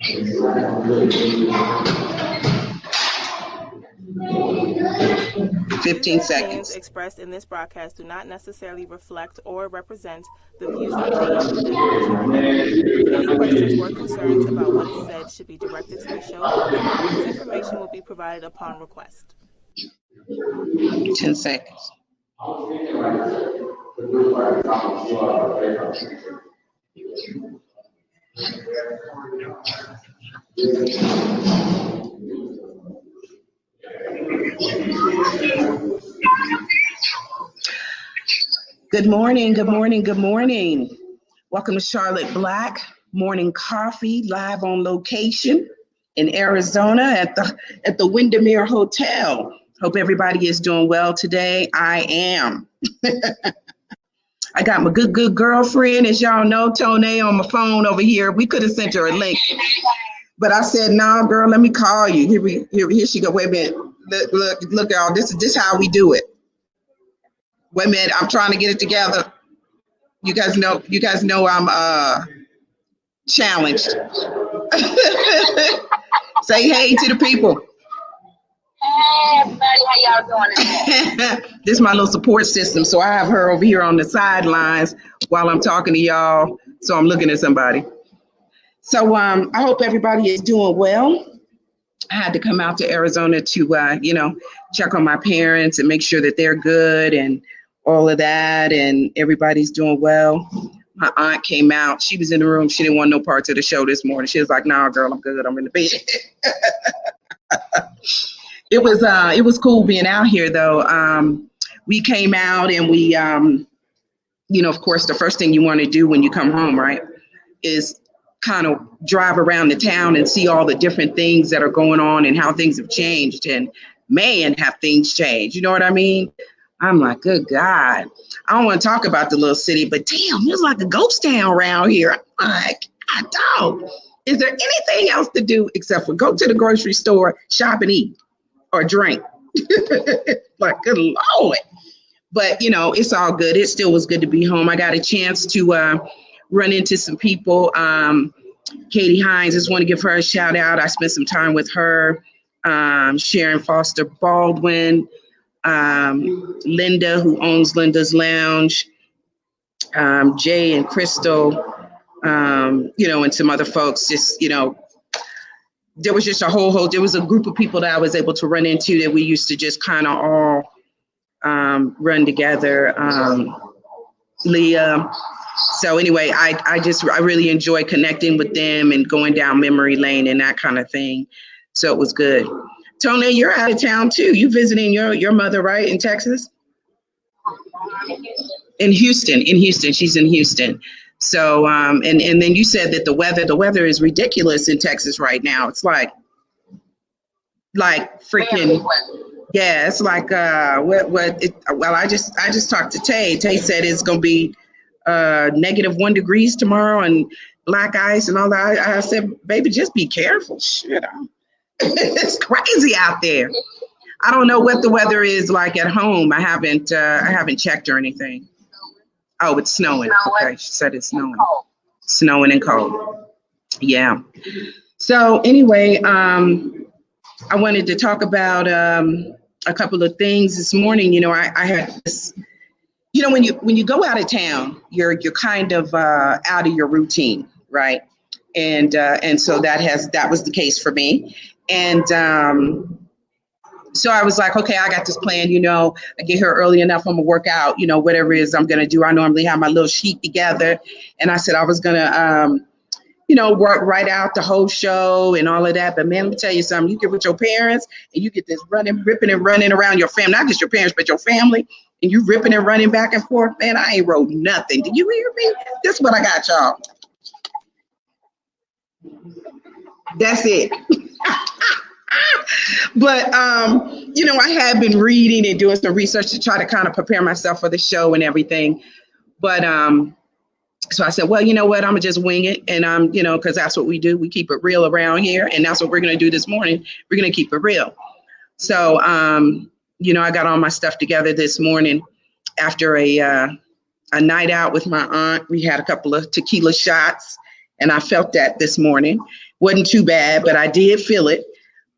The 15 views and opinions seconds. expressed in this broadcast do not necessarily reflect or represent the views or opinions of Danville Charitable. Any questions or concerns about what is said should be directed to the show host, whose information will be provided upon request. 10 seconds. Good morning, good morning, good morning. Welcome to Charlotte Black Morning Coffee, live on location in Arizona at the Windermere Hotel. Hope everybody is doing well today. I am. I got my good girlfriend, as y'all know, Tony, on my phone over here. We could have sent her a link, but I said, "No, girl, let me call you." Here she go. Wait a minute. Look, y'all. This is how we do it. Wait a minute. I'm trying to get it together. You guys know I'm challenged. Say hey to the people. Hey everybody, how y'all doing today? This is my little support system. So I have her over here on the sidelines while I'm talking to y'all. So I'm looking at somebody. So I hope everybody is doing well. I had to come out to Arizona to check on my parents and make sure that they're good and all of that, and everybody's doing well. My aunt came out. She was in the room. She didn't want no parts of the show this morning. She was like, "Nah, girl, I'm good. I'm in the bed." It was cool being out here, though. We came out and we, of course, the first thing you want to do when you come home, right, is kind of drive around the town and see all the different things that are going on and how things have changed. And man, have things changed. You know what I mean? I'm like, good God. I don't want to talk about the little city, but damn, there's like a ghost town around here. I'm like, I don't. Is there anything else to do except for go to the grocery store, shop and eat or drink? Like, good Lord. But, it's all good. It still was good to be home. I got a chance to run into some people. Katie Hines, just want to give her a shout out. I spent some time with her. Sharon Foster Baldwin. Linda, who owns Linda's Lounge, Jay and Crystal, and some other folks. Just, there was just there was a group of people that I was able to run into that we used to just kind of all run together. Leah. So anyway, I really enjoy connecting with them and going down memory lane and that kind of thing. So it was good. Tony, you're out of town too. You visiting your mother, right, in Texas? In Houston. She's in Houston. So and then you said that the weather is ridiculous in Texas right now. It's like freaking, yeah. It's like well, I just talked to Tay. Tay said it's gonna be -1 degrees tomorrow and black ice and all that. I said, baby, just be careful. Shit. It's crazy out there. I don't know what the weather is like at home. I haven't checked or anything. Oh, it's snowing. Okay, she said it's snowing. Snowing and cold. Yeah. So anyway, I wanted to talk about a couple of things this morning. I had this. When you go out of town, you're kind of out of your routine, right? And so that was the case for me. And so I was like, okay, I got this plan, I get here early enough, I'm gonna work out, whatever it is I'm gonna do. I normally have my little sheet together. And I said I was gonna, work right out the whole show and all of that. But man, let me tell you something, you get with your parents and you get this ripping and running around your family, not just your parents, but your family, and you ripping and running back and forth. Man, I ain't wrote nothing. Did you hear me? This is what I got, y'all. That's it. But, I had been reading and doing some research to try to kind of prepare myself for the show and everything. But so I said, well, you know what? I'm going to just wing it. And, because that's what we do. We keep it real around here. And that's what we're going to do this morning. We're going to keep it real. So, I got all my stuff together this morning after a night out with my aunt. We had a couple of tequila shots and I felt that this morning. Wasn't too bad, but I did feel it.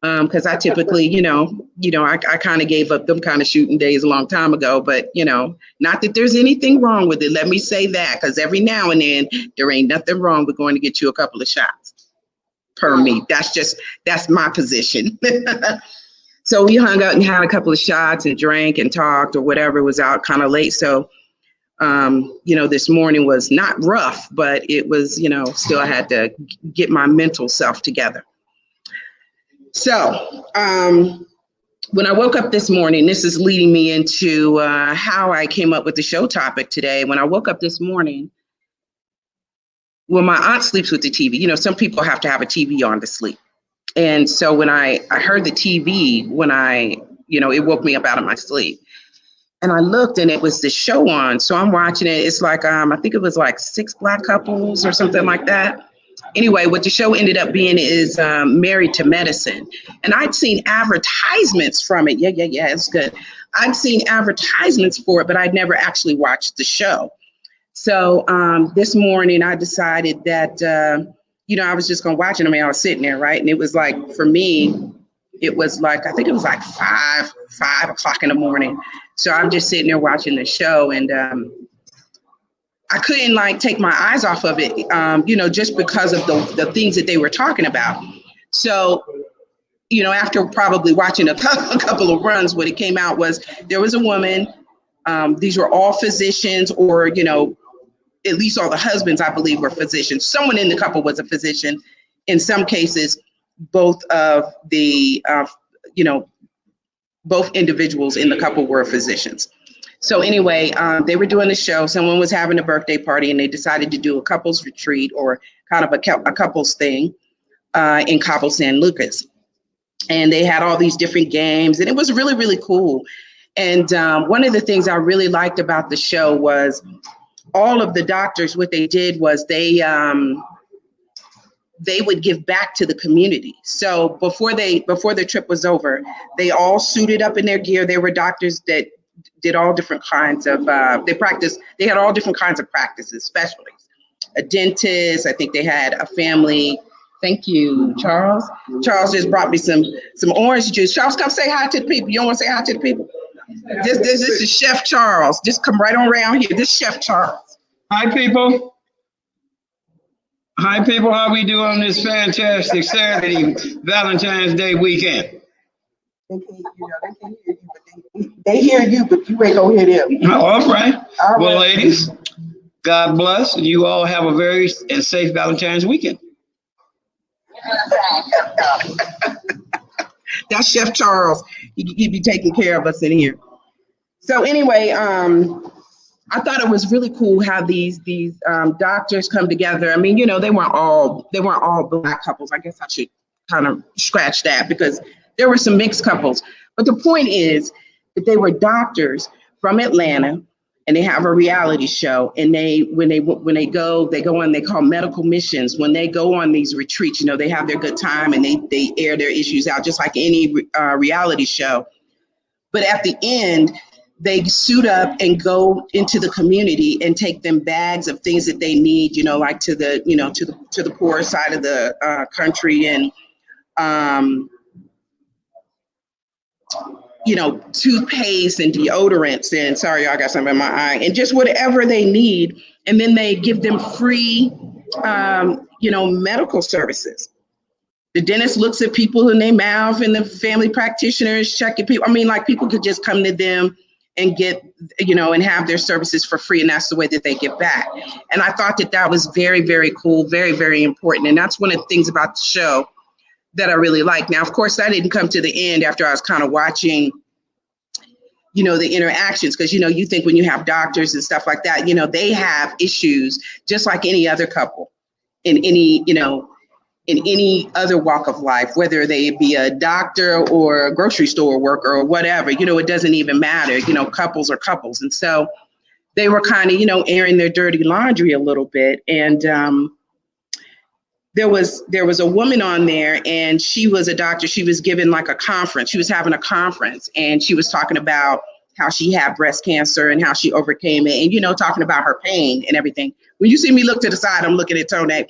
Because I typically, I kind of gave up them kind of shooting days a long time ago, but, not that there's anything wrong with it. Let me say that, because every now and then there ain't nothing wrong with going to get you a couple of shots per me. That's my position. So we hung out and had a couple of shots and drank and talked or whatever. It was out kind of late. So, this morning was not rough, but it was, still I had to get my mental self together. So when I woke up this morning, this is leading me into how I came up with the show topic today. When I woke up this morning, well, my aunt sleeps with the TV. Some people have to have a TV on to sleep. And so when I heard the TV, it woke me up out of my sleep. And I looked and it was the show on. So I'm watching it. It's like, I think it was like 6 Black couples or something like that. Anyway, what the show ended up being is Married to Medicine. And I'd seen advertisements from it. Yeah, it's good. I'd seen advertisements for it, but I'd never actually watched the show. So this morning I decided that, I was just going to watch it. I was sitting there, right? And it was like, for me, it was like, I think it was like 5 o'clock in the morning. So I'm just sitting there watching the show, and I couldn't take my eyes off of it, just because of the things that they were talking about. So, after probably watching a couple of runs, what it came out was there was a woman. These were all physicians, or, at least all the husbands, I believe, were physicians. Someone in the couple was a physician. In some cases, both of the, both individuals in the couple were physicians. So anyway, they were doing the show. Someone was having a birthday party, and they decided to do a couples retreat, or kind of a couples thing in Cabo San Lucas. And they had all these different games, and it was really, really cool. And one of the things I really liked about the show was all of the doctors, what they did was they would give back to the community. So before the trip was over, they all suited up in their gear. They were doctors that did all different kinds of, they had all different kinds of practices, specialties. A dentist, I think they had a family. Thank you, Charles. Charles just brought me some orange juice. Charles, come say hi to the people. You don't want to say hi to the people? This is Chef Charles. Just come right on around here. This is Chef Charles. Hi, people. Hi, people. How we doing on this fantastic Saturday, Valentine's Day weekend? They hear you, but you ain't gonna hear them. All right. Well, ladies, God bless, and you all have a very safe Valentine's weekend. That's Chef Charles. He be taking care of us in here. So anyway, I thought it was really cool how these doctors come together. I mean, they weren't all Black couples. I guess I should kind of scratch that, because there were some mixed couples. But the point is that they were doctors from Atlanta, and they have a reality show. And when they go on, they call medical missions. When they go on these retreats, they have their good time, and they air their issues out just like any reality show. But at the end, they suit up and go into the community and take them bags of things that they need, like to the poor side of the country, and toothpaste and deodorants, and sorry, I got something in my eye, and just whatever they need. And then they give them free, medical services. The dentist looks at people in their mouth, and the family practitioners checking people. I mean, people could just come to them and get, and have their services for free. And that's the way that they give back. And I thought that was very, very cool, very, very important. And that's one of the things about the show that I really like. Now, of course, I didn't come to the end after I was kind of watching, the interactions, because, you think when you have doctors and stuff like that, they have issues just like any other couple in any other walk of life, whether they be a doctor or a grocery store worker or whatever, it doesn't even matter, couples are couples. And so they were kind of, airing their dirty laundry a little bit. And there was a woman on there, and she was a doctor. She was giving a conference. She was having a conference, and she was talking about how she had breast cancer and how she overcame it, and, talking about her pain and everything, When you see me look to the side, I'm looking at Tone. But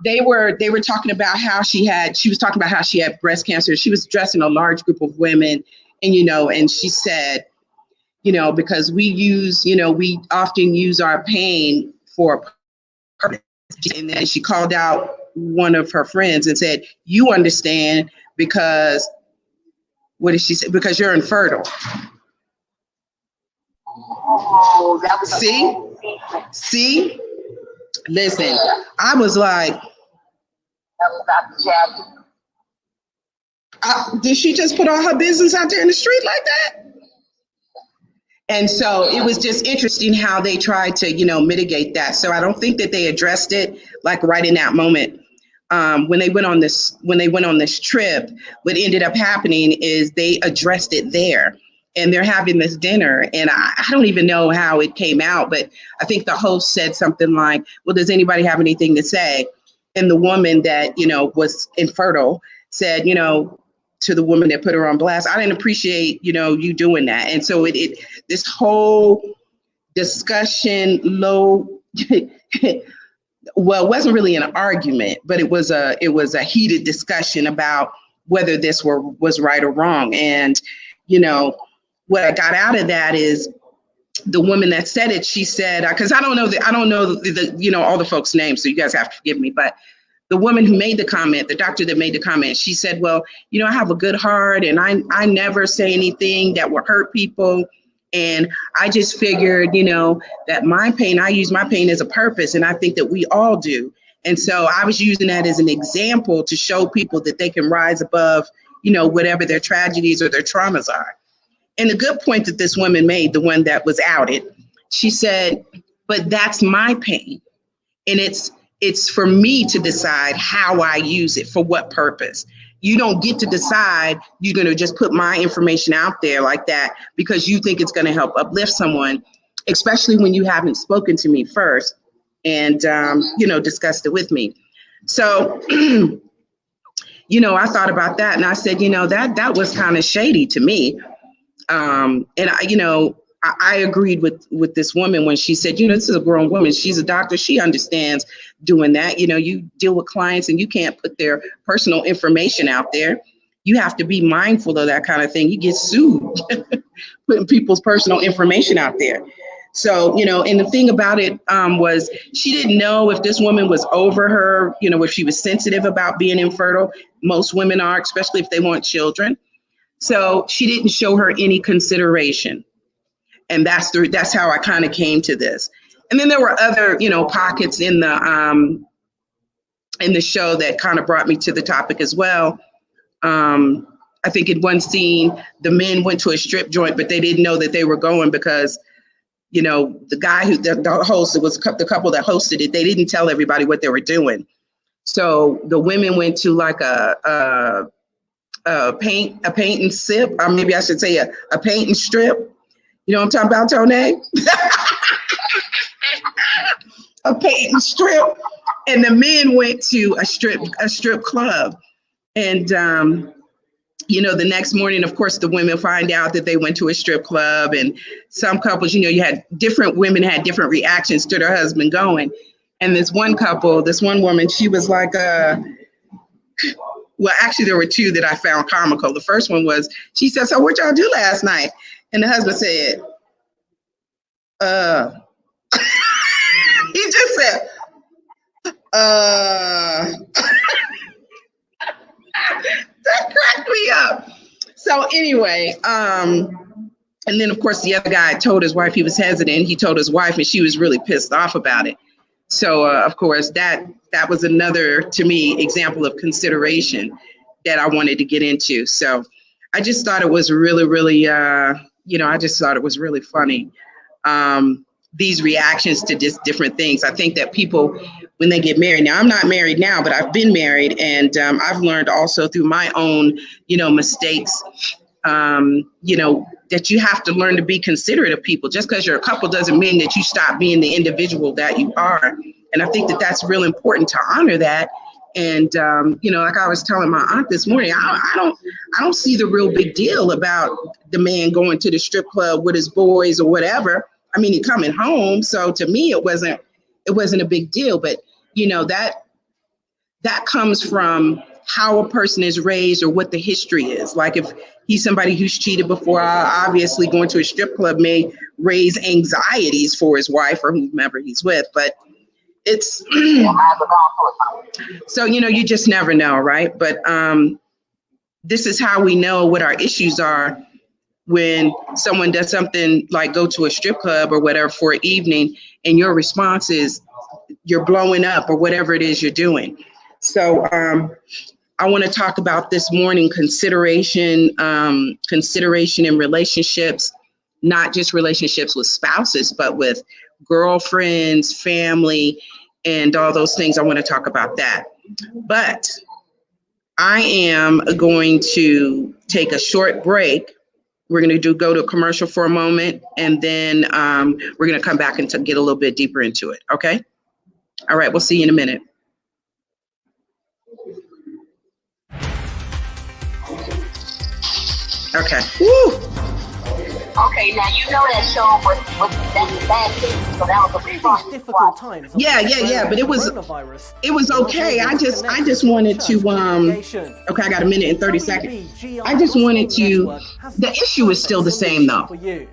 they were talking about how she was talking about how she had breast cancer. She was addressing a large group of women, and and she said, because we often use our pain for a purpose. And then she called out one of her friends and said, "You understand because," what did she say? "Because you're infertile." Oh, that was See? Listen, I was like, that was Dr. Jackie. Did she just put all her business out there in the street like that? And so it was just interesting how they tried to, mitigate that. So I don't think that they addressed it like right in that moment. When they went on this trip, what ended up happening is they addressed it there. And they're having this dinner, and I don't even know how it came out, but I think the host said something like, "Well, does anybody have anything to say?" And the woman that, was infertile said, to the woman that put her on blast, "I didn't appreciate, you doing that." And so this whole discussion, well, it wasn't really an argument, but it was a heated discussion about whether this was right or wrong. And, what I got out of that is the woman that said it, she said, because I don't know all the folks' names, so you guys have to forgive me, but the woman who made the comment, the doctor that made the comment, she said, "Well, I have a good heart, and I never say anything that will hurt people. And I just figured, that my pain, I use my pain as a purpose, and I think that we all do. And so I was using that as an example to show people that they can rise above, whatever their tragedies or their traumas are." And the good point that this woman made, the one that was outed, she said, "But that's my pain. And it's for me to decide how I use it, for what purpose. You don't get to decide you're going to just put my information out there like that because you think it's going to help uplift someone, especially when you haven't spoken to me first and, discussed it with me." So, I thought about that, and I said, that was kind of shady to me. And I agreed with this woman when she said, this is a grown woman. She's a doctor. She understands doing that. You deal with clients and you can't put their personal information out there. You have to be mindful of that kind of thing. You get sued putting people's personal information out there. So, and the thing about it was she didn't know if this woman was over her, if she was sensitive about being infertile. Most women are, especially if they want children. So she didn't show her any consideration. And that's how I kind of came to this. And then there were other, pockets in the show that kind of brought me to the topic as well. I think in one scene, the men went to a strip joint, but they didn't know that they were going because, the guy the host, it was the couple that hosted it, they didn't tell everybody what they were doing. So the women went to like a paint and sip, or maybe I should say a paint and strip. You know what I'm talking about, Tone? A paint and strip. And the men went to a strip club. And, the next morning, of course, the women find out that they went to a strip club. And some couples, you had different women had different reactions to their husband going. And this one woman, she was like, well, actually, there were two that I found comical. The first one was, she said, "So what y'all do last night?" And the husband said, he just said, that cracked me up. So anyway, and then of course the other guy told his wife he was hesitant. He told his wife and she was really pissed off about it. So of course that was another, to me, example of consideration that I wanted to get into. So I just thought it was really, really, I just thought it was really funny. These reactions to just different things. I think that people, when they get married, now I'm not married now, but I've been married, and I've learned also through my own, mistakes, that you have to learn to be considerate of people. Just because you're a couple doesn't mean that you stop being the individual that you are. And I think that that's real important to honor that. And, like I was telling my aunt this morning, I don't see the real big deal about the man going to the strip club with his boys or whatever. I mean, he coming home. So to me, it wasn't a big deal. But you know, that comes from how a person is raised or what the history is. Like if he's somebody who's cheated before, obviously going to a strip club may raise anxieties for his wife or whomever he's with. But it's so, you know, you just never know, right? But this is how we know what our issues are when someone does something like go to a strip club or whatever for an evening, and your response is you're blowing up or whatever it is you're doing. So I want to talk about this morning consideration in relationships, not just relationships with spouses, but with girlfriends, family, and all those things. I want to talk about that. But I am going to take a short break. We're going to go to a commercial for a moment, and then we're going to come back and get a little bit deeper into it. Okay? All right. We'll see you in a minute. Okay. Woo! Okay, now you know that show was that's bad thing. So that was a big difficult times. Yeah, but it was okay. I just wanted to okay, I got a minute and 30 seconds. I just wanted to, the issue is still the same though. Yeah,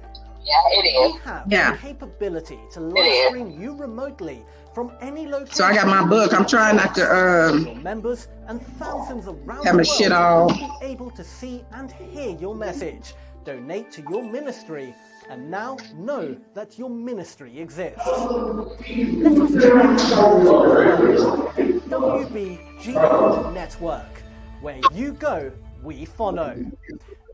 it is. Yeah. Capability to live stream you remotely from any location. So I got my book. I'm trying not to members and thousands around have my shit all be able to see and hear your message. Donate to your ministry, and now know that your ministry exists. Let us WBGR Network. Where you go, we follow.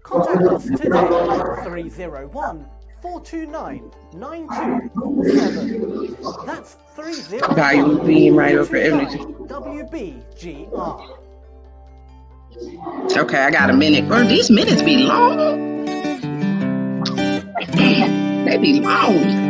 Contact us today, 301-429-9247. That's 301. Value being right over everything. WBGR. Okay, I got a minute. Or these minutes be long. They be long.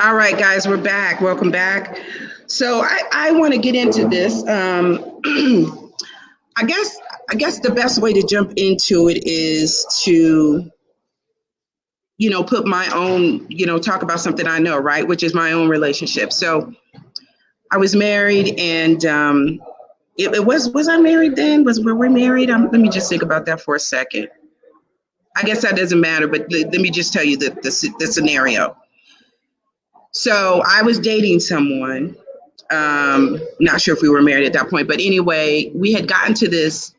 All right, guys, we're back. Welcome back. So I want to get into this. I guess the best way to jump into it is to, you know, put my own, you know, talk about something I know, right? Which is my own relationship. So I was married, and was I married then? Were we married? Let me just think about that for a second. I guess that doesn't matter, but let me just tell you the scenario. So I was dating someone, not sure if we were married at that point, but anyway, we had gotten to this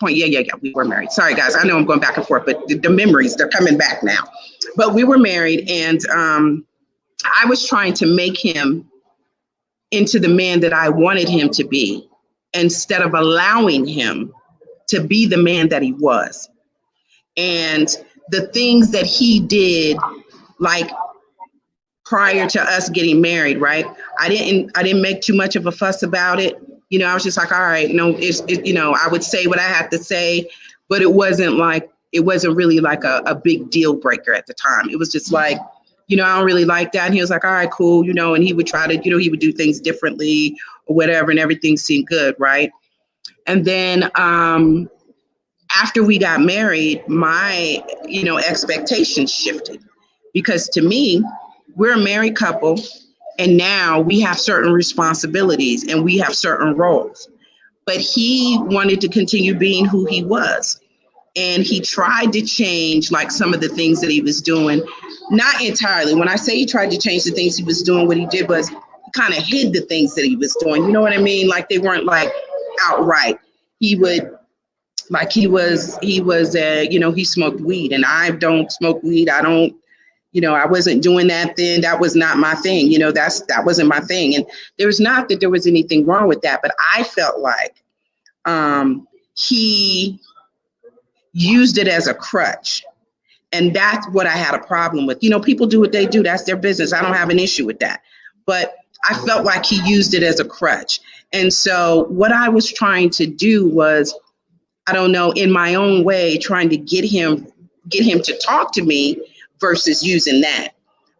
point. Yeah, we were married. Sorry, guys, I know I'm going back and forth, but the memories, they're coming back now. But we were married, and I was trying to make him into the man that I wanted him to be, instead of allowing him to be the man that he was. And the things that he did, like prior to us getting married, right? I didn't make too much of a fuss about it. You know, I was just like, all right, no, you know, I would say what I had to say, but it wasn't really like a big deal breaker at the time. It was just like, you know, I don't really like that. And he was like, all right, cool, you know, and he would try to, you know, he would do things differently or whatever, and everything seemed good, right? And then after we got married, my, you know, expectations shifted, because to me, we're a married couple, and now we have certain responsibilities and we have certain roles. But he wanted to continue being who he was. And he tried to change like some of the things that he was doing, not entirely. When I say he tried to change the things he was doing, what he did was he kind of hid the things that he was doing. You know what I mean? Like they weren't like outright. He would, like he was, you know, he smoked weed, and I don't smoke weed. I don't, you know, I wasn't doing that then. That was not my thing. You know, that wasn't my thing. And there's not that there was anything wrong with that, but I felt like he used it as a crutch. And that's what I had a problem with. You know, people do what they do. That's their business. I don't have an issue with that. But I felt like he used it as a crutch. And so what I was trying to do was, I don't know, in my own way, trying to get him to talk to me versus using that.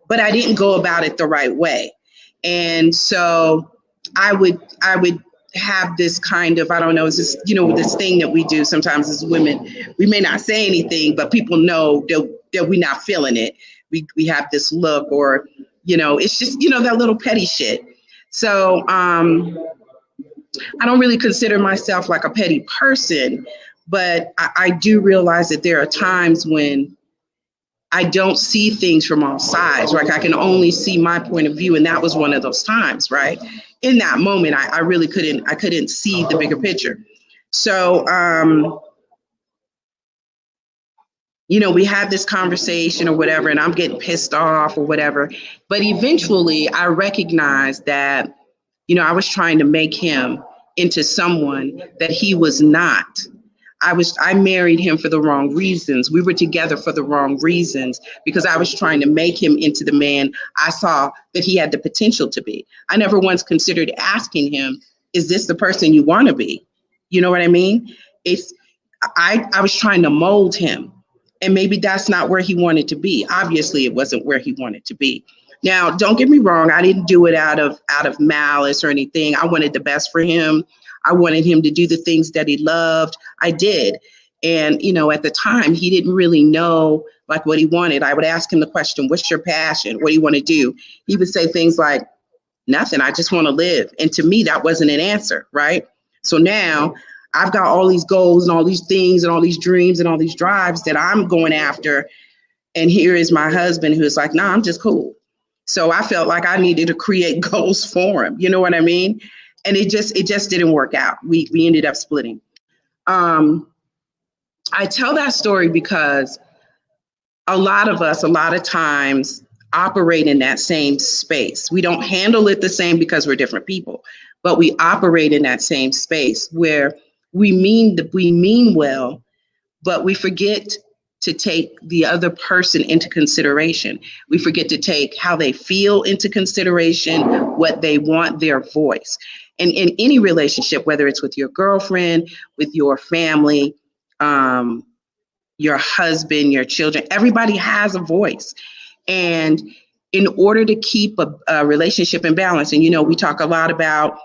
But I didn't go about it the right way. And so I would have this kind of, I don't know, it's just, this thing that we do sometimes as women. We may not say anything, but people know that we're not feeling it. We have this look, or, it's just, that little petty shit. So I don't really consider myself like a petty person, but I do realize that there are times when I don't see things from all sides. Like I can only see my point of view. And that was one of those times, right? In that moment, I really couldn't see the bigger picture. So, we had this conversation or whatever, and I'm getting pissed off or whatever. But eventually I recognized that, I was trying to make him into someone that he was not. I married him for the wrong reasons. We were together for the wrong reasons because I was trying to make him into the man I saw that he had the potential to be. I never once considered asking him, is this the person you want to be? You know what I mean? I was trying to mold him, and maybe that's not where he wanted to be. Obviously, it wasn't where he wanted to be. Now, don't get me wrong. I didn't do it out of malice or anything. I wanted the best for him. I wanted him to do the things that he loved. I did. And, at the time, he didn't really know like what he wanted. I would ask him the question, what's your passion? What do you want to do? He would say things like, nothing. I just want to live. And to me, that wasn't an answer, right? So now I've got all these goals and all these things and all these dreams and all these drives that I'm going after. And here is my husband who's like, nah, I'm just cool. So I felt like I needed to create goals for him. You know what I mean? And it just didn't work out. We ended up splitting. I tell that story because a lot of times operate in that same space. We don't handle it the same because we're different people, but we operate in that same space where we mean well, but we forget to take the other person into consideration. We forget to take how they feel into consideration, what they want, their voice. And in any relationship, whether it's with your girlfriend, with your family, your husband, your children, everybody has a voice. And in order to keep a relationship in balance, and, we talk a lot about,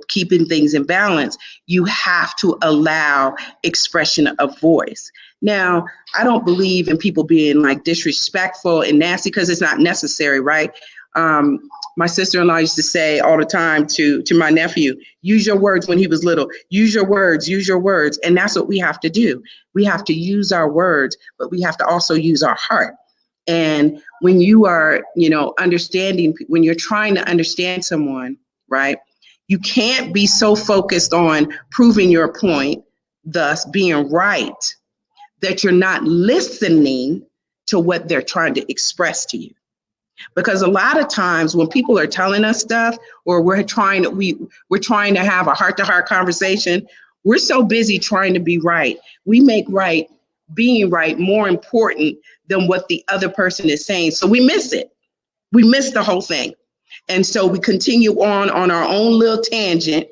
keeping things in balance, you have to allow expression of voice. Now, I don't believe in people being like disrespectful and nasty because it's not necessary, right? My sister-in-law used to say all the time to my nephew, use your words when he was little, use your words. And that's what we have to do. We have to use our words, but we have to also use our heart. And when you are, understanding, when you're trying to understand someone, right, you can't be so focused on proving your point, thus being right, that you're not listening to what they're trying to express to you. Because a lot of times when people are telling us stuff, or we're trying to have a heart-to-heart conversation, we're so busy trying to be right. We make being right more important than what the other person is saying. So we miss it. We miss the whole thing. And so we continue on our own little tangent,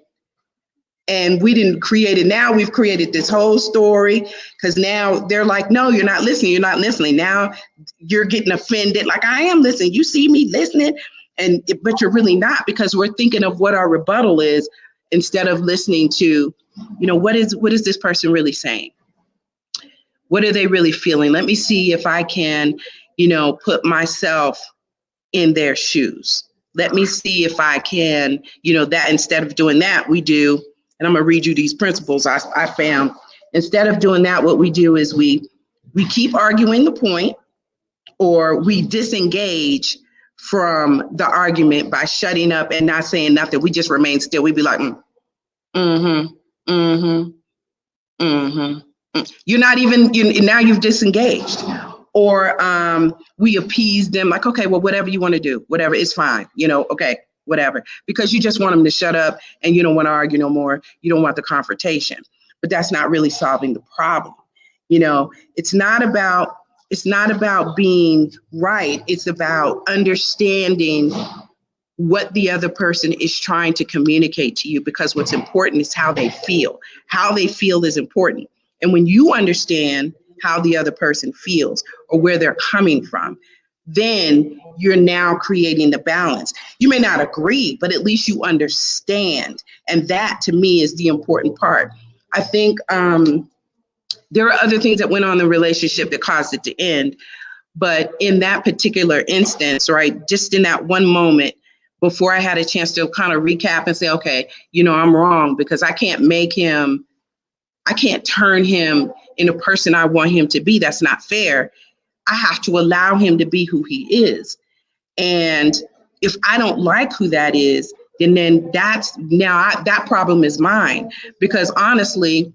and we didn't create it. Now we've created this whole story because now they're like, no, you're not listening. You're not listening. Now you're getting offended. Like, I am listening. You see me listening, but you're really not, because we're thinking of what our rebuttal is instead of listening to, what is this person really saying? What are they really feeling? Let me see if I can, put myself in their shoes. Let me see if I can, that instead of doing that, we do, and I'm going to read you these principles I found. Instead of doing that, what we do is we keep arguing the point, or we disengage from the argument by shutting up and not saying nothing. We just remain still. We'd be like, You're not even, now you've disengaged. Or we appease them like, okay, well, whatever you want to do, whatever, it's fine. Okay, whatever. Because you just want them to shut up and you don't want to argue no more. You don't want the confrontation. But that's not really solving the problem. It's not about being right. It's about understanding what the other person is trying to communicate to you, because what's important is how they feel. How they feel is important. And when you understand how the other person feels or where they're coming from, then you're now creating the balance. You may not agree, but at least you understand. And that, to me, is the important part. I think there are other things that went on in the relationship that caused it to end. But in that particular instance, right, just in that one moment, before I had a chance to kind of recap and say, okay, I'm wrong, because I can't turn him into a person I want him to be. That's not fair. I have to allow him to be who he is. And if I don't like who that is, then that problem is mine, because honestly,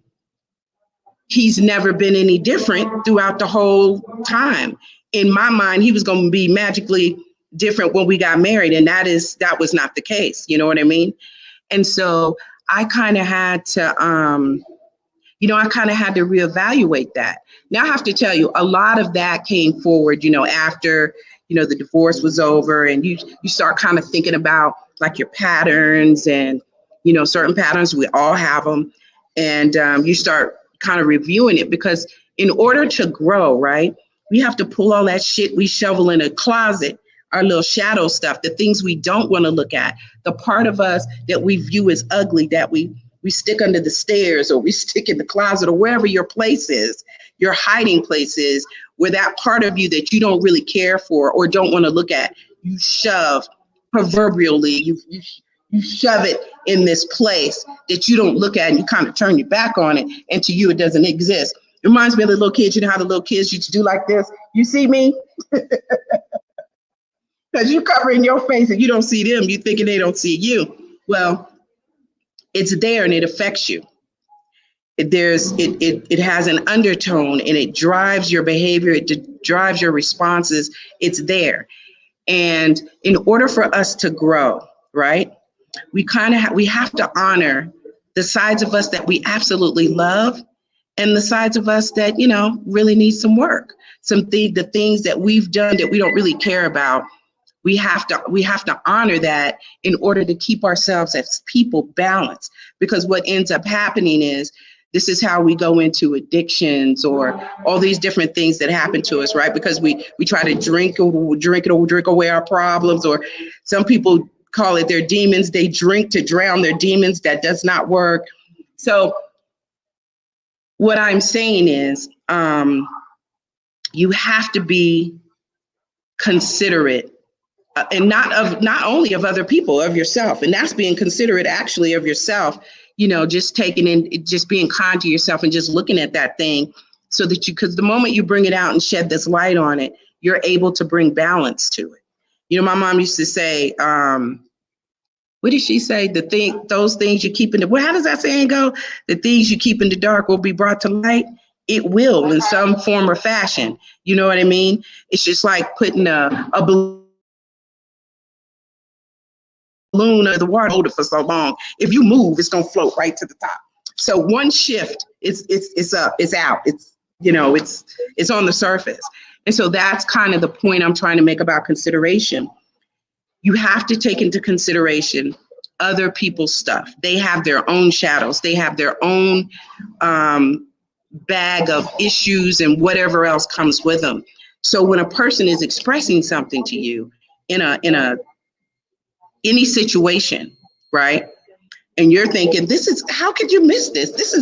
he's never been any different throughout the whole time. In my mind, he was going to be magically different when we got married. And that was not the case. You know what I mean? And so I kind of had to, reevaluate that. Now I have to tell you, a lot of that came forward, after, the divorce was over, and you start kind of thinking about like your patterns and, certain patterns, we all have them. And you start kind of reviewing it, because in order to grow, right, we have to pull all that shit we shovel in a closet, our little shadow stuff, the things we don't want to look at, the part of us that we view as ugly, that we stick under the stairs, or we stick in the closet, or wherever your place is, your hiding place is, where that part of you that you don't really care for or don't want to look at, you shove proverbially, you shove it in this place that you don't look at, and you kind of turn your back on it, and to you it doesn't exist. It reminds me of the little kids. You know how the little kids used to do like this? You see me? Because you're covering your face and you don't see them. You're thinking they don't see you. Well, it's there and it affects you. It has an undertone, and it drives your behavior. It drives your responses. It's there. And in order for us to grow, right, we have to honor the sides of us that we absolutely love, and the sides of us that, really need some work. The things that we've done that we don't really care about. We have to honor that in order to keep ourselves as people balanced, because what ends up happening is, this is how we go into addictions or all these different things that happen to us, right? Because we try to drink away our problems, or some people call it their demons. They drink to drown their demons. That does not work. So what I'm saying is, you have to be considerate, and not only of other people, of yourself. And that's being considerate actually of yourself, just just being kind to yourself and just looking at that thing, so that because the moment you bring it out and shed this light on it, you're able to bring balance to it. My mom used to say, what did she say? Those things you keep in the, how does that saying go? The things you keep in the dark will be brought to light. It will, in some form or fashion. You know what I mean? It's just like putting a balloon under the water, hold it for so long. If you move, it's gonna float right to the top. So one shift, it's up, it's out, it's on the surface. And so that's kind of the point I'm trying to make about consideration. You have to take into consideration other people's stuff. They have their own shadows. They have their own bag of issues and whatever else comes with them. So when a person is expressing something to you in any situation, right? And you're thinking, how could you miss this? This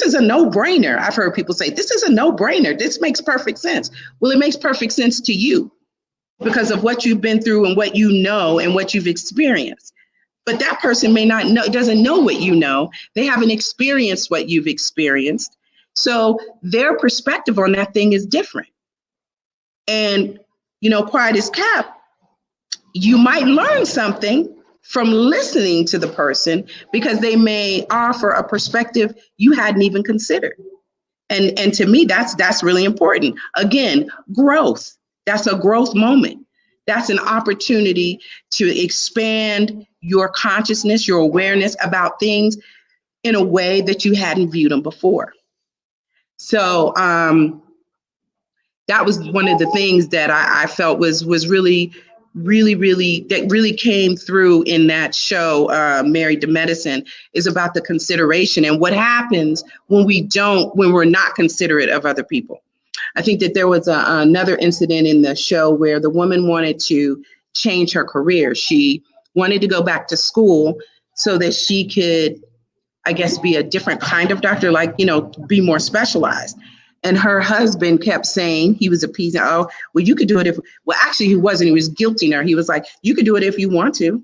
is a no-brainer. I've heard people say, this is a no-brainer. This makes perfect sense. Well, it makes perfect sense to you because of what you've been through and what you know and what you've experienced. But that person may not know, doesn't know what you know. They haven't experienced what you've experienced. So their perspective on that thing is different. And, quiet as kept, you might learn something from listening to the person because they may offer a perspective you hadn't even considered. And to me, that's really important. Again, growth. That's a growth moment. That's an opportunity to expand your consciousness, your awareness about things in a way that you hadn't viewed them before. So that was one of the things that I felt was really really came through in that show, Married to Medicine, is about the consideration and what happens when we're not considerate of other people. I think that there was another incident in the show where the woman wanted to change her career. She wanted to go back to school so that she could, I guess, be a different kind of doctor, like, be more specialized. And her husband kept saying, he was appeasing, oh, well, you could do it if, well, actually he wasn't, he was guilting her. He was like, you could do it if you want to,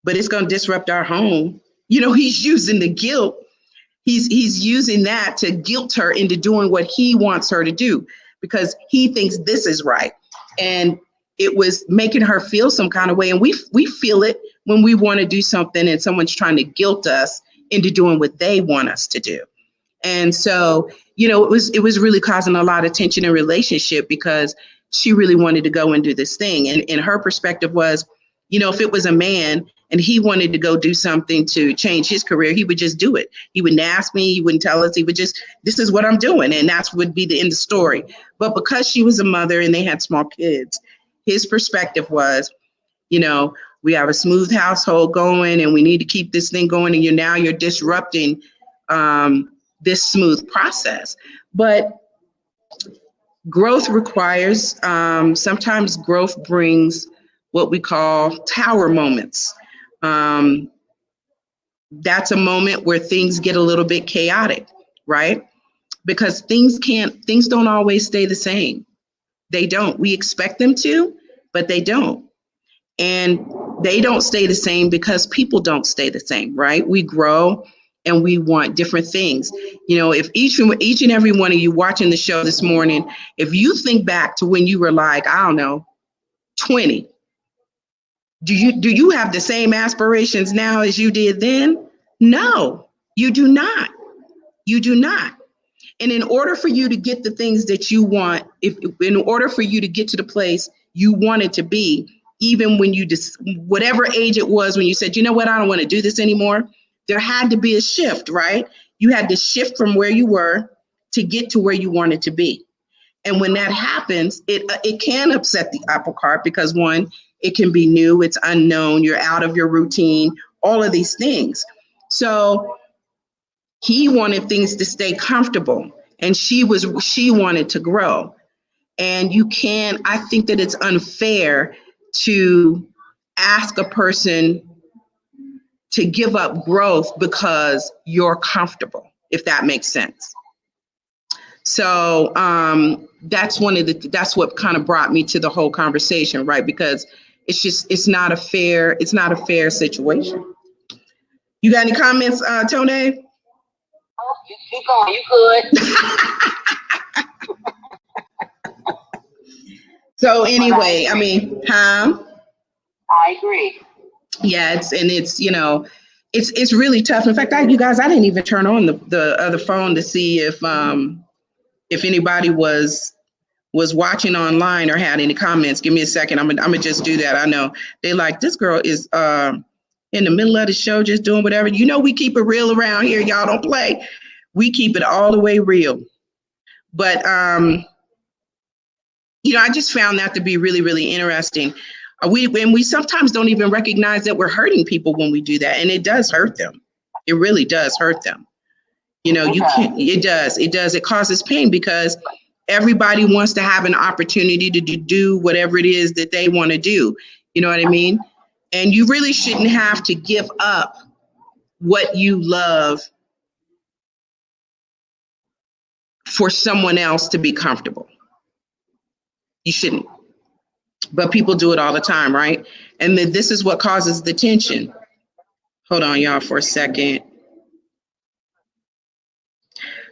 but it's going to disrupt our home. He's using the guilt. He's using that to guilt her into doing what he wants her to do because he thinks this is right. And it was making her feel some kind of way. And we feel it when we want to do something and someone's trying to guilt us into doing what they want us to do. And so, it was really causing a lot of tension in relationship because she really wanted to go and do this thing. And her perspective was, if it was a man and he wanted to go do something to change his career, he would just do it. He wouldn't ask me, he wouldn't tell us, he would just, this is what I'm doing. And that's would be the end of the story. But because she was a mother and they had small kids, his perspective was, we have a smooth household going and we need to keep this thing going. And you're disrupting this smooth process. But growth requires, sometimes growth brings what we call tower moments. That's a moment where things get a little bit chaotic, right? Because things don't always stay the same. They don't. We expect them to, but they don't. And they don't stay the same because people don't stay the same, right? We grow and we want different things. If each and every one of you watching the show this morning, if you think back to when you were like, I don't know, 20, do you have the same aspirations now as you did then? No, you do not. You do not. And in order for you to get the things that you want, in order for you to get to the place you wanted to be, even when whatever age it was when you said, I don't want to do this anymore, there had to be a shift, right? You had to shift from where you were to get to where you wanted to be. And when that happens, it can upset the apple cart because one, it can be new, it's unknown, you're out of your routine, all of these things. So he wanted things to stay comfortable and she wanted to grow. And I think that it's unfair to ask a person to give up growth because you're comfortable, if that makes sense. So that's what kind of brought me to the whole conversation, right? Because it's not a fair situation. You got any comments, Tone? Oh, you keep going, you good. So anyway, I mean, I agree. Yeah, it's really tough. In fact, you guys, I didn't even turn on the other phone to see if anybody was watching online or had any comments. Give me a second. I'm gonna just do that. I know they like, this girl is in the middle of the show just doing whatever. We keep it real around here. Y'all don't play. We keep it all the way real. But I just found that to be really, really interesting. We sometimes don't even recognize that we're hurting people when we do that, and it does hurt them. It really does hurt them. You can't. It does. It causes pain because everybody wants to have an opportunity to do whatever it is that they want to do. You know what I mean? And you really shouldn't have to give up what you love for someone else to be comfortable. You shouldn't. But people do it all the time, right? And then this is what causes the tension. Hold on, y'all, for a second.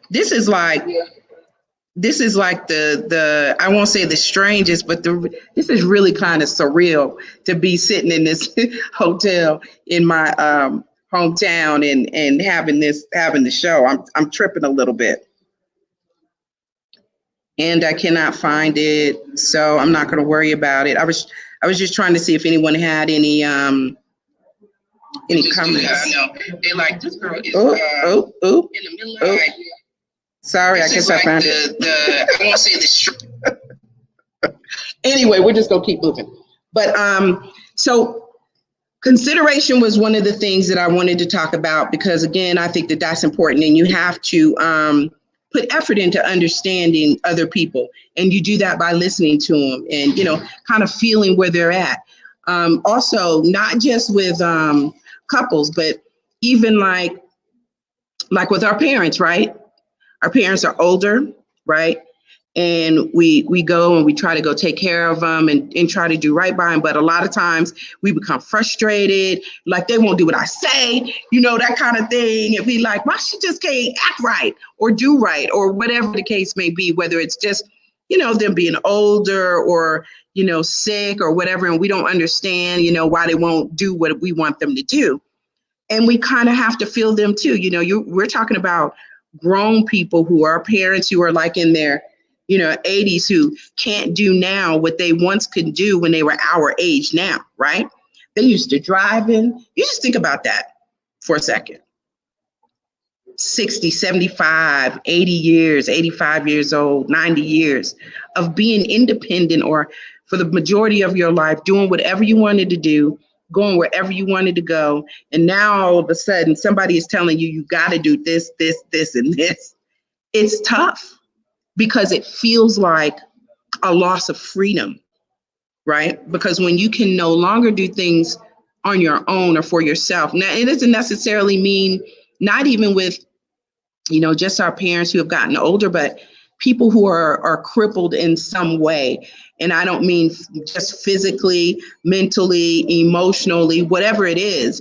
This is like the I won't say the strangest, but this is really kind of surreal to be sitting in this hotel in my hometown and having the show. I'm tripping a little bit. And I cannot find it, so I'm not going to worry about it. I was just trying to see if anyone had any comments. No, they like, this girl is in the middle of sorry, I guess I found it. I won't say this. Anyway, we're just gonna keep moving. But so consideration was one of the things that I wanted to talk about, because again, I think that that's important, and you have to put effort into understanding other people, and you do that by listening to them and, you know, kind of feeling where they're at. Also, not just with couples, but even like with our parents, right? Our parents are older, right? And we go and we try to go take care of them and try to do right by them. But a lot of times we become frustrated, like they won't do what I say, you know, that kind of thing. And we like, why she just can't act right or do right, or whatever the case may be, whether it's just, you know, them being older or, you know, sick or whatever. And we don't understand, you know, why they won't do what we want them to do. And we kind of have to feel them too. You know, we're talking about grown people who are parents who are like in their, you know, 80s, who can't do now what they once could do when they were our age now, right? They used to drive in. You just think about that for a second. 60, 75, 80 years, 85 years old, 90 years of being independent, or for the majority of your life, doing whatever you wanted to do, going wherever you wanted to go. And now all of a sudden somebody is telling you, you got to do this, this, this, and this. It's tough, because it feels like a loss of freedom, right? Because when you can no longer do things on your own or for yourself. Now, it doesn't necessarily mean, not even with, you know, just our parents who have gotten older, but people who are crippled in some way. And I don't mean just physically, mentally, emotionally, whatever it is.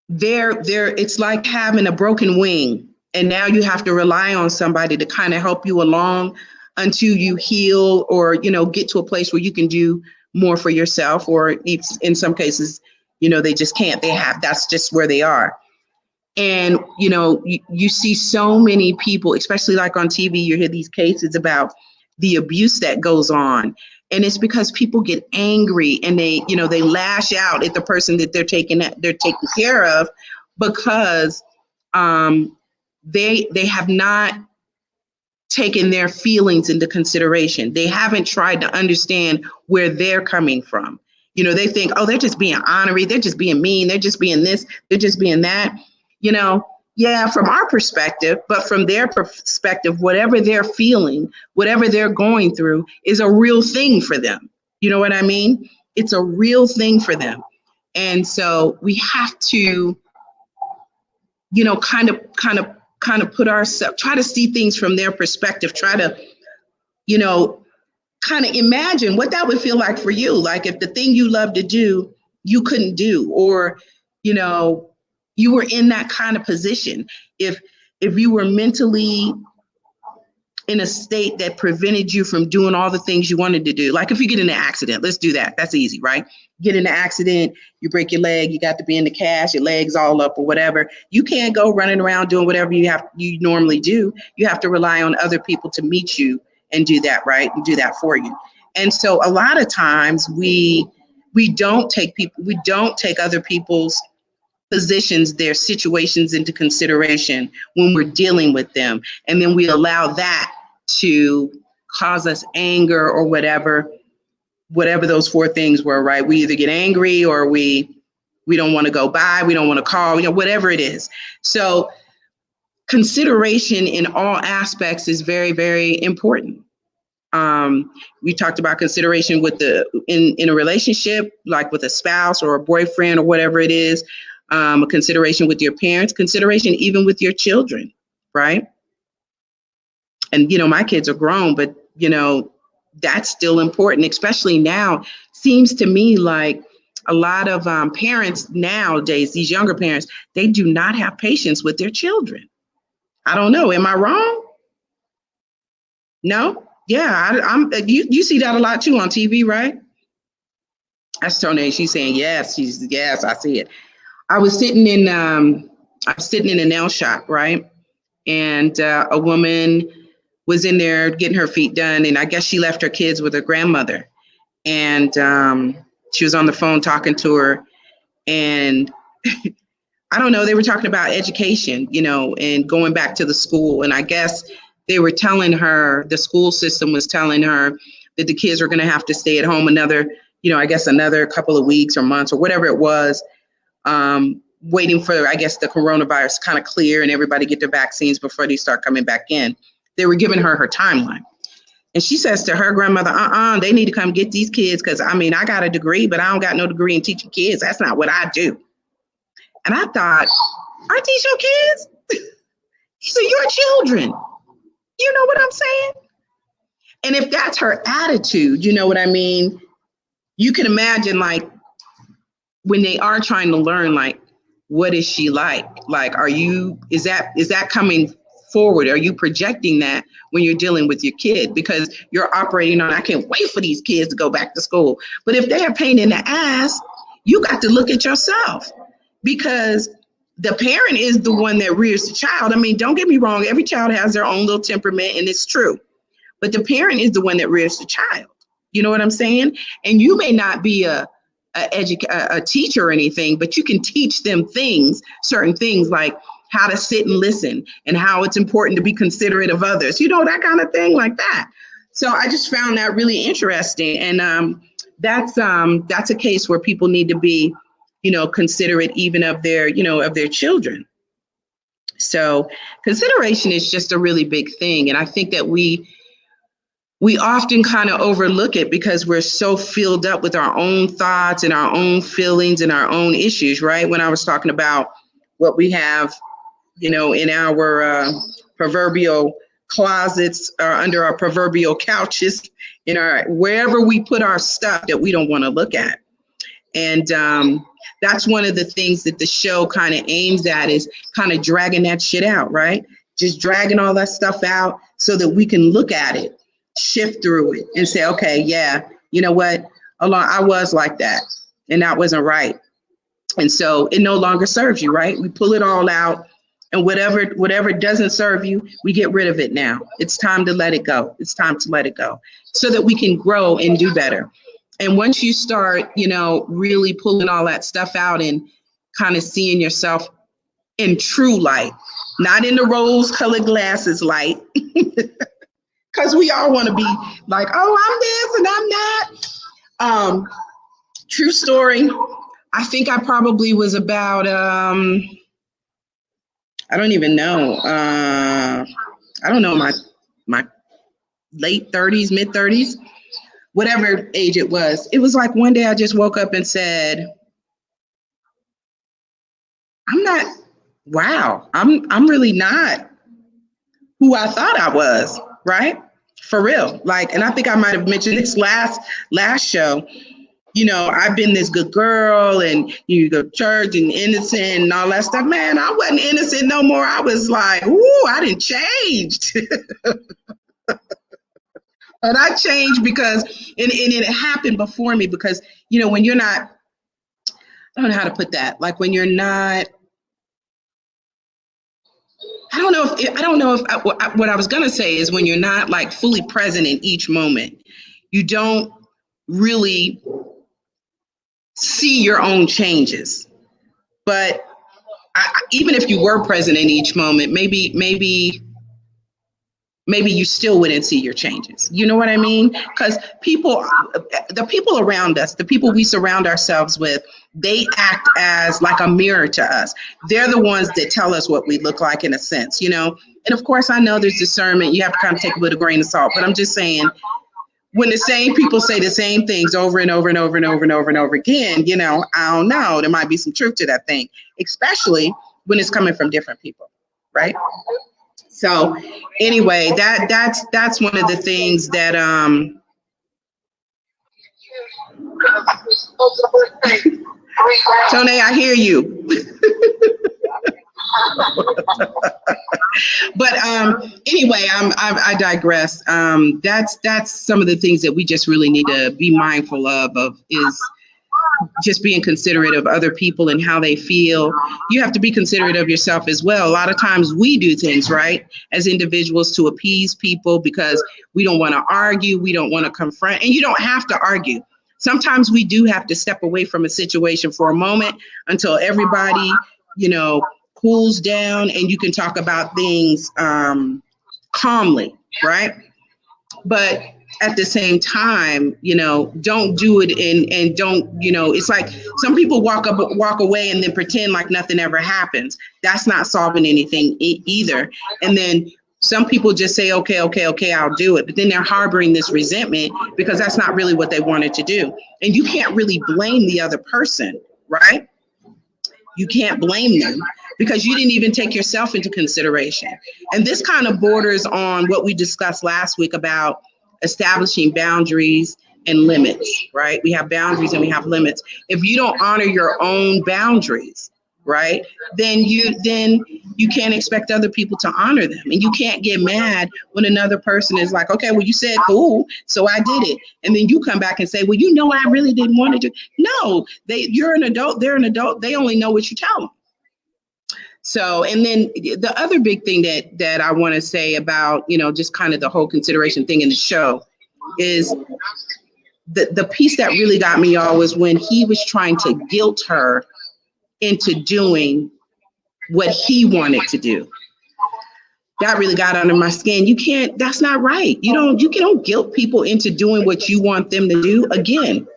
It's like having a broken wing. And now you have to rely on somebody to kind of help you along until you heal, or, you know, get to a place where you can do more for yourself, or in some cases, you know, they just can't. That's just where they are. And, you know, you see so many people, especially like on TV, you hear these cases about the abuse that goes on. And it's because people get angry and they, you know, they lash out at the person that they're taking care of, because they have not taken their feelings into consideration. They haven't tried to understand where they're coming from. You know, they think, oh, they're just being ornery, they're just being mean, they're just being this, they're just being that. You know, yeah, from our perspective, but from their perspective, whatever they're feeling, whatever they're going through is a real thing for them. You know what I mean? It's a real thing for them. And so we have to, you know, kind of put ourselves, try to see things from their perspective, try to, you know, kind of imagine what that would feel like for you. Like if the thing you love to do, you couldn't do, or, you know, you were in that kind of position. If you were mentally in a state that prevented you from doing all the things you wanted to do, like if you get in an accident, let's do that. That's easy, right? Get in an accident, you break your leg, you got to be in the cast, your leg's all up or whatever. You can't go running around doing whatever you normally do. You have to rely on other people to meet you and do that, right? And do that for you. And so a lot of times we don't take other people's positions, their situations into consideration when we're dealing with them. And then we allow that to cause us anger or whatever those four things were, right? We either get angry, or we don't want to go by, we don't want to call, you know, whatever it is. So consideration in all aspects is very, very important. We talked about consideration with in a relationship, like with a spouse or a boyfriend or whatever it is. A consideration with your parents, consideration even with your children, right? And, you know, my kids are grown, but, you know, that's still important, especially now. Seems to me like a lot of parents nowadays, these younger parents, they do not have patience with their children. I don't know. Am I wrong? No? Yeah, you see that a lot too on TV, right? That's Tony. She's saying yes. Yes, I see it. I was sitting in a nail shop, right? And a woman was in there getting her feet done, and I guess she left her kids with her grandmother. And she was on the phone talking to her, and I don't know, they were talking about education, you know, and going back to the school. And I guess they were telling her, the school system was telling her that the kids were going to have to stay at home another, I guess another couple of weeks or months or whatever it was, waiting for, I guess, the coronavirus to kind of clear and everybody get their vaccines before they start coming back in. They were giving her timeline. And she says to her grandmother, they need to come get these kids because, I got a degree, but I don't got no degree in teaching kids. That's not what I do. And I thought, aren't these your kids? These are your children. You know what I'm saying? And if that's her attitude, you know what I mean? You can imagine, like, when they are trying to learn, like, what is she like? Like, is that coming forward? Are you projecting that when you're dealing with your kid? Because you're operating on, I can't wait for these kids to go back to school. But if they're a pain in the ass, you got to look at yourself, because the parent is the one that rears the child. Don't get me wrong. Every child has their own little temperament, and it's true. But the parent is the one that rears the child. You know what I'm saying? And you may not be a teacher or anything, but you can teach them certain things like how to sit and listen and how it's important to be considerate of others, that kind of thing like that. So I just found that really interesting. And that's a case where people need to be, considerate even of their, of their children. So consideration is just a really big thing. And I think that we often kind of overlook it because we're so filled up with our own thoughts and our own feelings and our own issues, right? When I was talking about what we have, in our proverbial closets or under our proverbial couches, wherever we put our stuff that we don't want to look at. And that's one of the things that the show kind of aims at, is kind of dragging that shit out, right? Just dragging all that stuff out so that we can look at it, shift through it, and say, okay, yeah, you know what? I was like that, and that wasn't right. And so it no longer serves you, right? We pull it all out, and whatever doesn't serve you, we get rid of it now. It's time to let it go. It's time to let it go so that we can grow and do better. And once you start, really pulling all that stuff out and kind of seeing yourself in true light, not in the rose-colored glasses light, because we all want to be like, oh, I'm this and I'm that. True story. I think I probably was about, I don't even know. I don't know, my late 30s, mid 30s, whatever age it was. It was like one day I just woke up and said, I'm really not who I thought I was, right? For real. Like, and I think I might have mentioned this last show. I've been this good girl and you go to church and innocent and all that stuff. Man, I wasn't innocent no more. I was like, ooh, I done changed. And I changed because, and it happened before me because, when you're not, I don't know how to put that. Like when you're not, I don't know if what I was going to say is when you're not like fully present in each moment, you don't really see your own changes. But even if you were present in each moment, maybe you still wouldn't see your changes. You know what I mean? Because the people around us, the people we surround ourselves with, they act as like a mirror to us. They're the ones that tell us what we look like in a sense, And of course, I know there's discernment. You have to kind of take it with a grain of salt. But I'm just saying, when the same people say the same things over and over and over and over and over and over again, I don't know. There might be some truth to that thing, especially when it's coming from different people, right? So anyway, that's one of the things that Tony, I hear you. But anyway, I digress. That's some of the things that we just really need to be mindful of is just being considerate of other people and how they feel. You have to be considerate of yourself as well. A lot of times we do things, right, as individuals to appease people because we don't want to argue, we don't want to confront, and you don't have to argue. Sometimes we do have to step away from a situation for a moment until everybody, cools down and you can talk about things calmly, right? But at the same time, don't do it and don't, it's like some people walk away and then pretend like nothing ever happens. That's not solving anything either. And then some people just say, okay, I'll do it. But then they're harboring this resentment because that's not really what they wanted to do. And you can't really blame the other person, right? You can't blame them because you didn't even take yourself into consideration. And this kind of borders on what we discussed last week about establishing boundaries and limits, right? We have boundaries and we have limits. If you don't honor your own boundaries, right, then you can't expect other people to honor them. And you can't get mad when another person is like, okay, well, you said cool, so I did it. And then you come back and say, well, I really didn't want to do. No, you're an adult, they're an adult, they only know what you tell them. So, and then the other big thing that I want to say about, just kind of the whole consideration thing in the show is the piece that really got me, y'all, was when he was trying to guilt her into doing what he wanted to do. That really got under my skin. That's not right. You don't guilt people into doing what you want them to do. Again,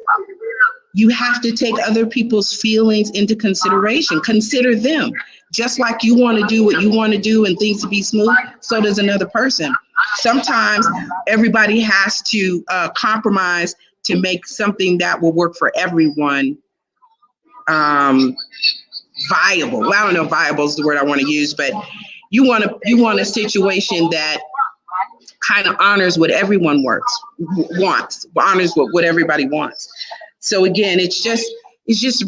you have to take other people's feelings into consideration. Consider them. Just like you want to do what you want to do and things to be smooth, so does another person. Sometimes everybody has to compromise to make something that will work for everyone viable. Well, I don't know if viable is the word I want to use, but you want a situation that kind of honors what everyone wants, honors what everybody wants. So again, it was just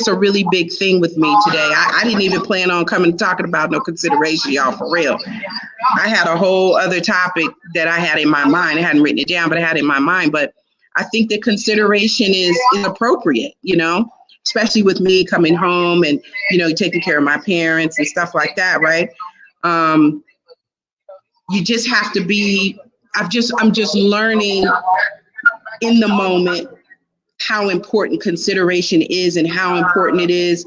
a really big thing with me today. I didn't even plan on talking about no consideration, y'all, for real. I had a whole other topic that I had in my mind. I hadn't written it down, but I had it in my mind. But I think that consideration is appropriate, especially with me coming home and, taking care of my parents and stuff like that, right? You just have to be, I'm just learning in the moment how important consideration is and how important it is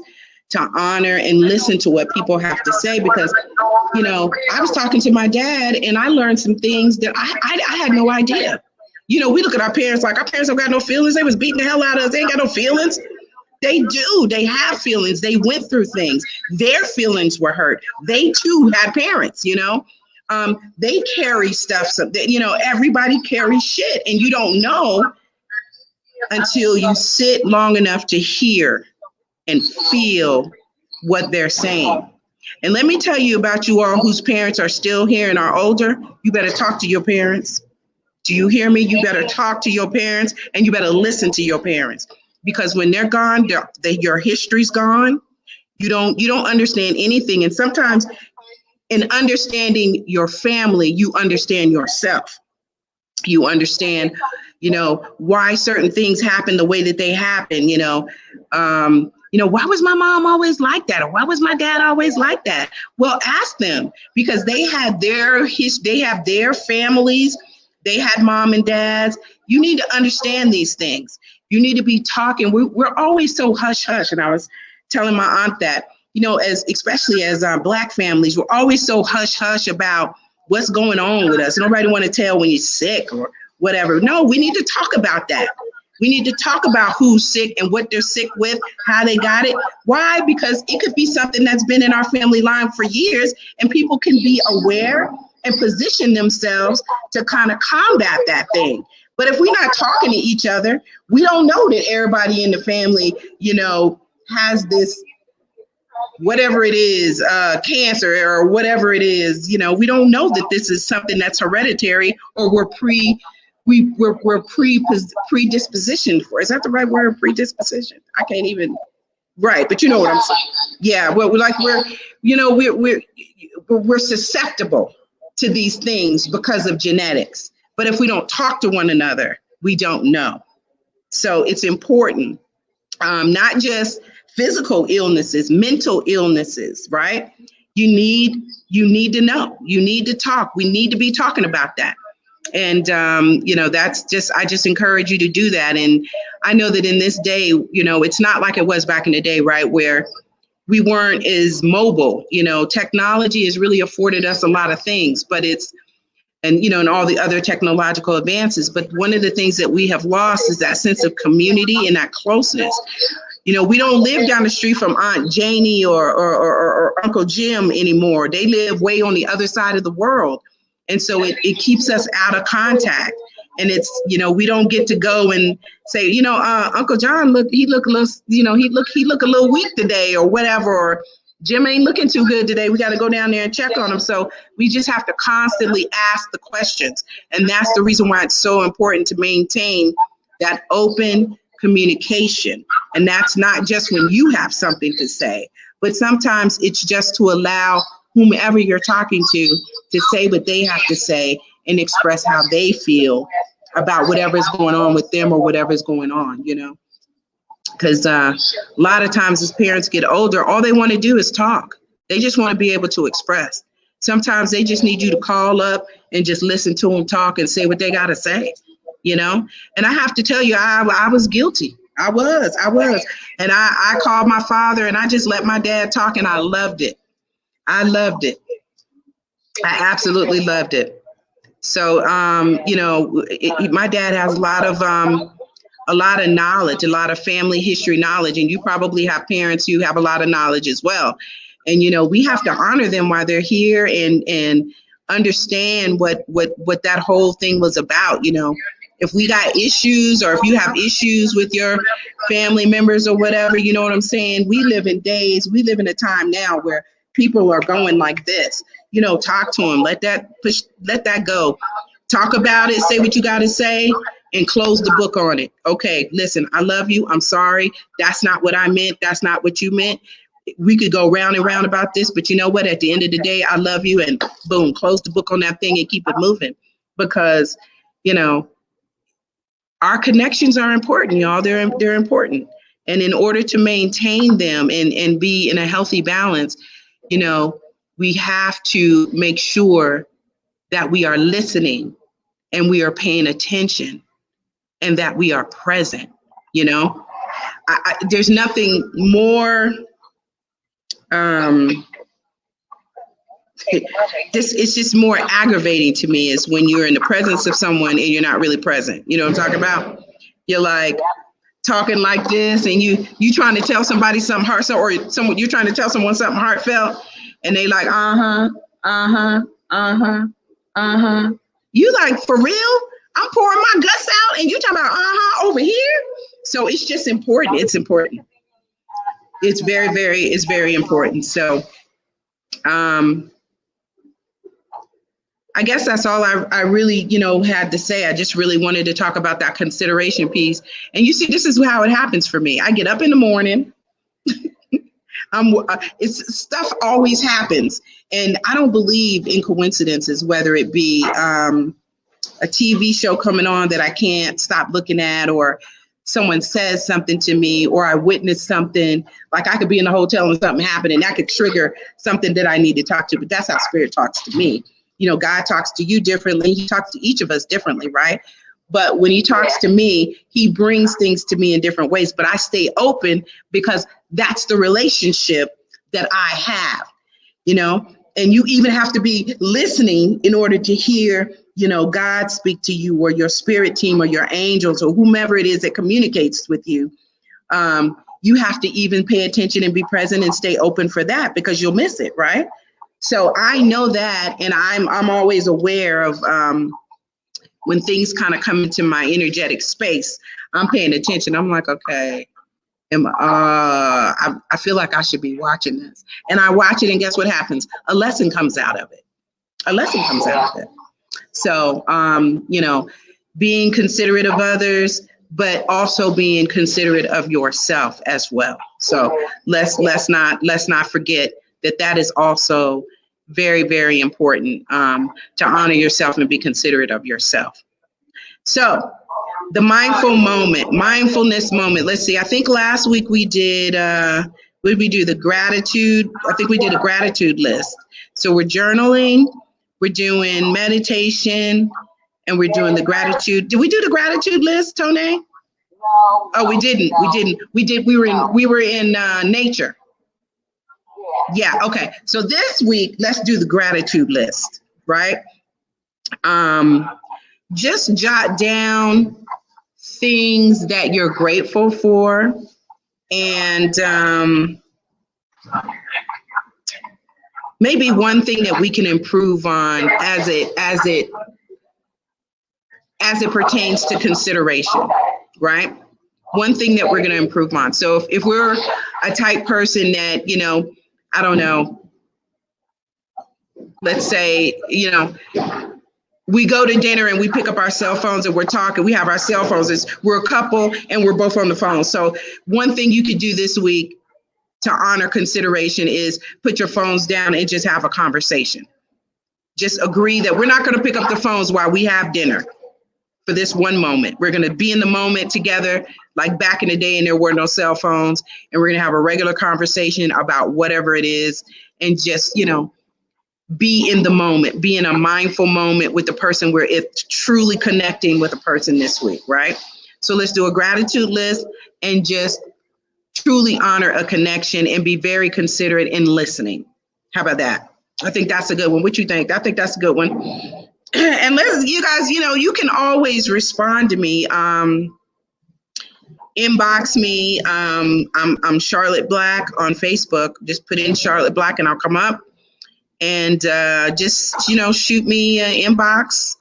to honor and listen to what people have to say. Because, I was talking to my dad and I learned some things that I had no idea. We look at our parents like our parents don't got no feelings. They was beating the hell out of us. They ain't got no feelings. They do. They have feelings. They went through things. Their feelings were hurt. They too had parents, they carry stuff. So everybody carries shit and you don't know until you sit long enough to hear and feel what they're saying. And let me tell you about you all whose parents are still here and are older. You better talk to your parents. Do you hear me? You better talk to your parents and you better listen to your parents, because when they're gone, your history's gone. You don't understand anything. And sometimes in understanding your family, you understand yourself. You understand why certain things happen the way that they happen, why was my mom always like that? Or why was my dad always like that? Well, ask them, because they had they have their families. They had mom and dads. You need to understand these things. You need to be talking. We're always so hush hush. And I was telling my aunt that, especially as Black families, we're always so hush hush about what's going on with us. Nobody want to tell when you're sick or whatever. No, we need to talk about that. We need to talk about who's sick and what they're sick with, how they got it. Why? Because it could be something that's been in our family line for years, and people can be aware and position themselves to kind of combat that thing. But if we're not talking to each other, we don't know that everybody in the family, has this, whatever it is, cancer or whatever it is. We don't know that this is something that's hereditary or we're predispositioned for. Is that the right word? Predisposition? I can't even. Right, but you know what I'm saying. Yeah, well, we're susceptible to these things because of genetics. But if we don't talk to one another, we don't know. So it's important, not just physical illnesses, mental illnesses, right? You need to know. You need to talk. We need to be talking about that. And, I just encourage you to do that. And I know that in this day, it's not like it was back in the day, right, where we weren't as mobile. Technology has really afforded us a lot of things, but it's and, and all the other technological advances. But one of the things that we have lost is that sense of community and that closeness. We don't live down the street from Aunt Janie or Uncle Jim anymore. They live way on the other side of the world. And so it keeps us out of contact. And it's, we don't get to go and say, Uncle John, he look a little weak today or whatever, or Jim ain't looking too good today. We got to go down there and check on him. So we just have to constantly ask the questions. And that's the reason why it's so important to maintain that open communication. And that's not just when you have something to say, but sometimes it's just to allow whomever you're talking to say what they have to say and express how they feel about whatever's going on with them or whatever's going on, because a lot of times as parents get older, all they want to do is talk. They just want to be able to express. Sometimes they just need you to call up and just listen to them talk and say what they got to say, and I have to tell you, I was guilty. I was. And I called my father and I just let my dad talk, and I loved it. I absolutely loved it. So, my dad has a lot of knowledge, a lot of family history knowledge, and you probably have parents who have a lot of knowledge as well. And, we have to honor them while they're here and understand what that whole thing was about. If we got issues, or if you have issues with your family members or whatever, you know what I'm saying? We live in a time now where people are going like this, talk to them, let that go, talk about it, say what you got to say, and close the book on it. Okay, listen, I love you. I'm sorry. That's not what I meant. That's not what you meant. We could go round and round about this, but you know what? At the end of the day, I love you, and boom, close the book on that thing and keep it moving, because, our connections are important, y'all. They're important. And in order to maintain them and be in a healthy balance, we have to make sure that we are listening and we are paying attention and that we are present. There's nothing more, it's just more aggravating to me is when you're in the presence of someone and you're not really present. You know what I'm talking about? You're like talking like this, and you trying to tell somebody something heartfelt, or you're trying to tell someone something heartfelt, and they like, You like, for real? I'm pouring my guts out and you talking about over here? So it's just important. It's important. It's very important. So I guess that's all I really, had to say. I just really wanted to talk about that consideration piece. And you see, this is how it happens for me. I get up in the morning. It's stuff always happens. And I don't believe in coincidences, whether it be a TV show coming on that I can't stop looking at, or someone says something to me, or I witness something. Like I could be in a hotel and something happened, and that could trigger something that I need to talk to. But that's how spirit talks to me. God talks to you differently. He talks to each of us differently, right? But when he talks to me, he brings things to me in different ways. But I stay open because that's the relationship that I have, and you even have to be listening in order to hear, God speak to you, or your spirit team, or your angels, or whomever it is that communicates with you. You have to even pay attention and be present and stay open for that, because you'll miss it, right? So I know that, and I'm always aware of when things kind of come into my energetic space. I'm paying attention. I'm like, okay, I feel like I should be watching this, and I watch it, and guess what happens? A lesson comes out of it. So, being considerate of others, but also being considerate of yourself as well. So let's not forget that is also very, very important, to honor yourself and be considerate of yourself. So the mindfulness moment. Let's see. I think last week we did, what did we do? The gratitude. I think we did a gratitude list. So we're journaling, we're doing meditation, and we're doing the gratitude. Did we do the gratitude list, Tone? No. Oh, we didn't. We were in nature. Yeah. Okay. So this week, let's do the gratitude list, right? Just jot down things that you're grateful for, and maybe one thing that we can improve on as it pertains to consideration, right? One thing that we're going to improve on. So if we're a type person that, I don't know, let's say, we go to dinner and we pick up our cell phones and we're talking, we have our cell phones, we're a couple and we're both on the phone. So one thing you could do this week to honor consideration is put your phones down and just have a conversation. Just agree that we're not going to pick up the phones while we have dinner for this one moment. We're going to be in the moment together, like back in the day, and there were no cell phones, and we're going to have a regular conversation about whatever it is, and just, be in the moment, be in a mindful moment with the person we're truly connecting with a person this week, right? So let's do a gratitude list and just truly honor a connection and be very considerate in listening. How about that? I think that's a good one. What you think? I think that's a good one. And you guys, you can always respond to me. Inbox me. I'm Charlotte Black on Facebook. Just put in Charlotte Black and I'll come up. And just, shoot me an inbox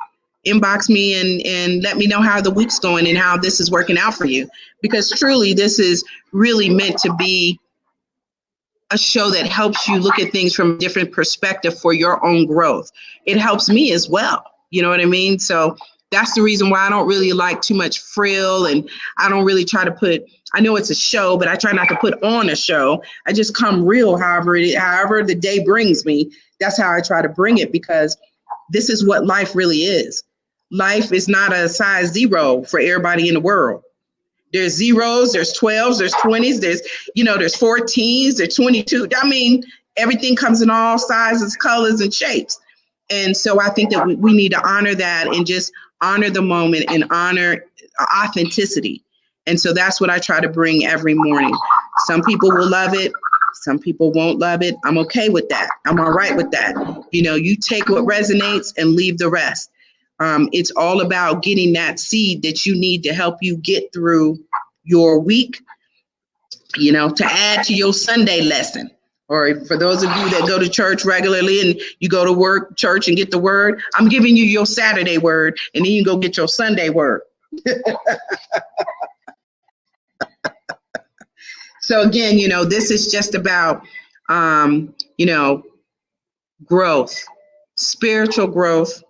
me and let me know how the week's going and how this is working out for you. Because truly, this is really meant to be a show that helps you look at things from a different perspective for your own growth. It helps me as well. You know what I mean? So that's the reason why I don't really like too much frill, and I don't really try to I know it's a show, but I try not to put on a show. I just come real, however the day brings me. That's how I try to bring it, because this is what life really is. Life is not a size 0 for everybody in the world. There's zeros, there's 12s, there's 20s, there's 14s, there's 22. I mean, everything comes in all sizes, colors, and shapes. And so I think that we need to honor that and just honor the moment and honor authenticity. And so that's what I try to bring every morning. Some people will love it. Some people won't love it. I'm okay with that. I'm all right with that. You take what resonates and leave the rest. It's all about getting that seed that you need to help you get through your week, to add to your Sunday lesson. Or for those of you that go to church regularly and you go to work, church, and get the word, I'm giving you your Saturday word, and then you can go get your Sunday word. So again, this is just about, growth, spiritual growth,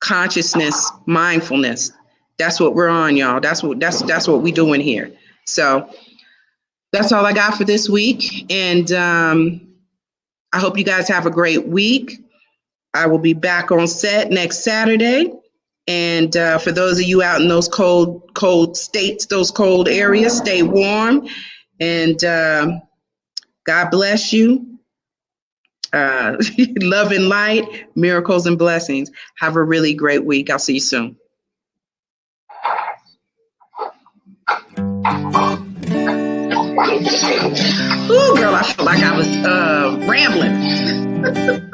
consciousness, mindfulness. That's what we're on, y'all. That's what we're doing here. So that's all I got for this week. And I hope you guys have a great week. I will be back on set next Saturday. And for those of you out in those cold states, those cold areas, stay warm. And God bless you. Love and light, miracles and blessings. Have a really great week. I'll see you soon. Ooh, girl, I feel like I was rambling.